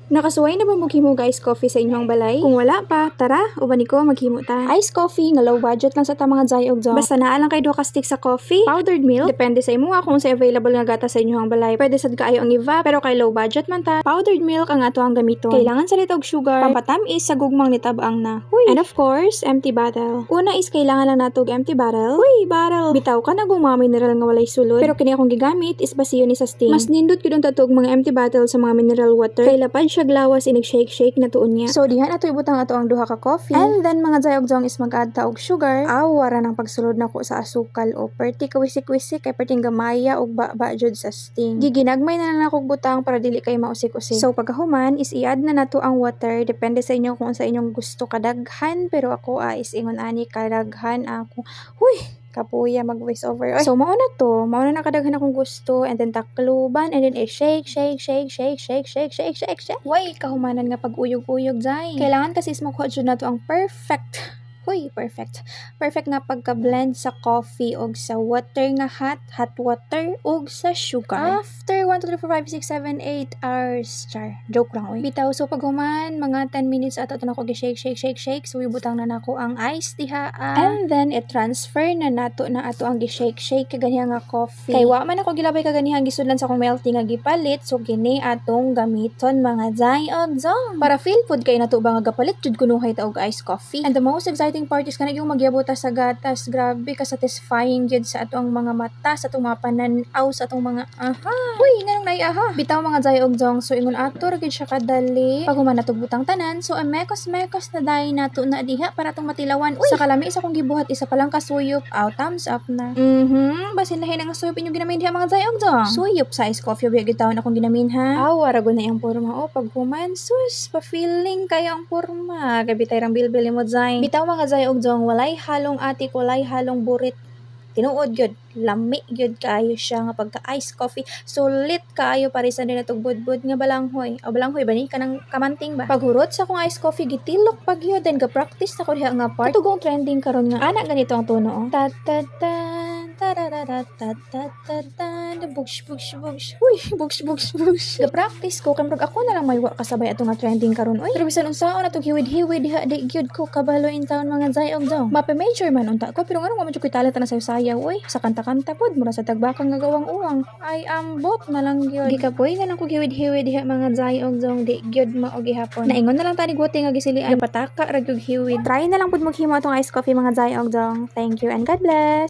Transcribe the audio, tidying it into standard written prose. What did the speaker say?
Nakasuway na ba maghimo guys coffee sa inyong balay? Kung wala pa, tara, uban ko maghimo ta. Ice coffee nga low budget lang sa ta mga jay og jong. Basta naa lang kay duha ka stick sa coffee, powdered milk, depende sa imo kung sa available nga gata sa inyong balay. Pwede sad kaayo ang iva, pero kay low budget man ta, powdered milk ang ato ang gamiton. Kailangan sa og sugar, pampatamis sa gugmang nitab-ang na. Huy. And of course, empty bottle. Una is kailangan lang nato og empty bottle. Huy, bottle. Bitaw ka na gug mga mineral nga walay sulod. Pero kini akong gigamit is basiyo ni sa steam. Mas nindot gid unta og mga empty bottle sa mga mineral water. Kay lapad siya glawas inig shake na tuon niya. So diha na to ibutang ato ang duha ka coffee. And then mga jayog jong is mag-add ta og sugar. Wara nang pagsulod nako sa asukal o perti ka wisik-wisik kay perting gamaya og ba jud sa sting. Giginagmay na lang ako butang para dili kay mausik-usik. So pagkahuman is i-add na nato ang water. Depende sa inyo kung sa inyong gusto kadaghan, pero ako is ingon ani kadaghan ako. Huy, kapuya mag voice over. Oy. So mao na nakadaghan akong gusto, and then takluban, and then shake. Way kahumanan nga pag-uyog-uyog jay. Kailangan kasi makuha jud nato ang perfect. Huy, perfect. Perfect nga pagka-blend sa coffee og sa water nga hot water og sa sugar. After 1, 2, 3, 4, 5, 6, 7, 8 hours. Char. Joke lang, oy. Bitaw, so paghuman, mga 10 minutes ato na ko gi-shake. So ibutang na nako ang ice diha. And then i-transfer na nato na ato ang gi-shake kaganiha nga coffee. Kay wa man ako gilabay kaganiha gisudlan sa akong melting nga gipalit, so gini atong gamiton mga jay og jong. Para feel food kay nato ba nga gapalit jud kunuhay ta og iced coffee. And the most exciting part is kana yung magyabota sa gatas. Grabe ka satisfying jud sa atong mga mata, sa atong mga pananaw, sa atong mga Uy, nganong nay Bitaw mga jay og jong, so ingon ato ra gid siya kadali. Pag human nato butang tanan, so mekos na dai nato na diha para tong matilawan. Uy, sa kalami isa kong gibuhat, isa pa lang kasuyop. Thumbs up na. Basin lahi na nga suyop inyo ginamin diha mga jay og jong. Suyop sa ice coffee wa gyud taon akong ginamin ha. Wara na yung porma o pag human, sus pa feeling kaya ang porma. Gabitay rang bilbil mo jay. Bitaw mga jay og jong, walay halong atik, walay halong burit. Tinuod gyud, lami gyud kaayo siya nga pagka iced coffee. Sulit kaayo parisan din natong budbud nga balanghoy. O balanghoy ba ni kanang kamanting ba? Paghurot sa akong iced coffee gitilok pag yun, then ga-practice na ko diha nga part. Tugong trending karon nga ana ganito ang tono. Ta ta ta bugs. Uy, bugs. Ga-practice ko kay ako na lang may wa kasabay ato nga trending karon. Oy, pero bisan unsaon atong hiwid-hiwid diha di gyud ko kabalo in town mga jay og jong. Mape-major man unta ko, pero ngano man jud ko talent na sayo-sayaw. Oy, sa kanta-kanta pod mura sa tagbakang nga gawang-uwang. Ay ambot na lang gyud. Gikapoy na lang ko hiwid-hiwid diha mga jay og jong, di gyud mao gihapon. Naingon na lang tani guti nga gisilian. Pataka ra gyud hiwid. Try na lang pud maghimo atong iced coffee mga jay og jong. Thank you and God bless.